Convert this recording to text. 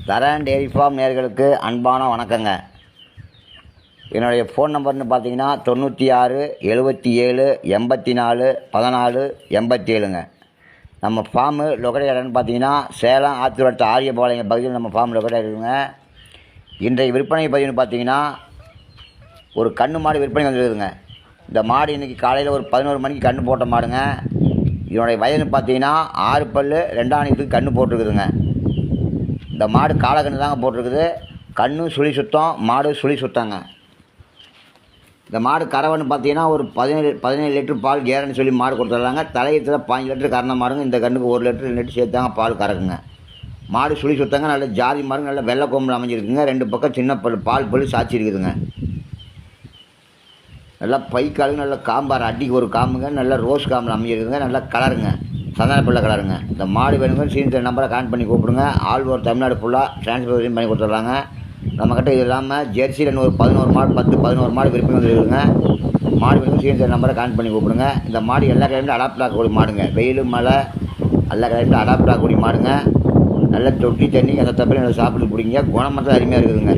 தரன் dairy farm நேயர்களுக்கு அன்பான வணக்கங்க. என்னுடைய ஃபோன் நம்பர்னு பார்த்தீங்கன்னா 96 77 84 14 87ங்க. நம்ம ஃபார்மு லொக்கேட் இடம்னு பார்த்தீங்கன்னா சேலம் ஆத்திரோட்ட ஆரியபாளையம் பகுதியில் நம்ம ஃபார்ம் லொக்கேட் இருக்குதுங்க. இன்றைய விற்பனை பதிவுன்னு பார்த்தீங்கன்னா ஒரு கன்று மாடு விற்பனை வந்துருக்குதுங்க. இந்த மாடு இன்றைக்கி காலையில் ஒரு 11 மணிக்கு கன்று போட்ட மாடுங்க. இதனுடைய வயதுன்னு பார்த்தீங்கன்னா 6 பல் 2 கன்று போட்டிருக்குதுங்க. இந்த மாடு காலக்கன்று தாங்க போட்டிருக்குது. கன்று சுழி சுத்தம், மாடு சுழி சுத்தங்க. இந்த மாடு கறவைன்னு பார்த்தீங்கன்னா ஒரு 17 லிட்டர் பால் கேரன்னு சொல்லி மாடு கொடுத்துட்றாங்க. தலையத்தில் 15 லிட்டர் கறந்த மாடுங்க. இந்த கண்ணுக்கு 1 லிட்டர் 2 லிட்டர் சேர்த்தாங்க பால் கறக்குங்க. மாடு சுழி சுத்தங்க. நல்ல ஜாதி மாடுங்க. நல்ல வெள்ளை கொம்பில் அமைஞ்சிருக்குங்க. 2 பக்கம் சின்ன பால் பல் சாட்சி இருக்குதுங்க. நல்லா பைக்காலுங்க. நல்ல காம்பார் அடிக்கு ஒரு காம்புங்க. நல்ல ரோஸ் காம்பில் அமைஞ்சிருக்குங்க. நல்ல கலருங்க, சந்தன பிள்ளை கலருங்க. இந்த மாடு வேணுங்க சீனியர் நம்பரை கான்ட் பண்ணி கூப்பிடுங்க. ஆல் ஓவர் தமிழ்நாடு ஃபுல்லாக டிரான்ஸ்போர்ட் பண்ணி கொடுத்துட்றாங்க. நம்மக்கிட்ட இது இல்லாமல் ஜெர்சியில் ஒரு 11 மாடு 10-11 மாடு விற்பனை வந்துருக்குங்க. மாடு வேணுங்க சீனியர் நம்பரை கான்ட் பண்ணி கூப்பிடுங்க. இந்த மாடு எல்லா கிளையும் அடாப்ட் ஆகக்கூடிய மாடுங்க. வெயில் மழை எல்லா கிளையும் அடாப்ட் ஆகக்கூடிய மாடுங்க. நல்ல தொட்டி தண்ணி அந்த தப்பில் நல்லா சாப்பிட்டு பிடிங்க. குணமற்ற அருமையாக இருக்குதுங்க.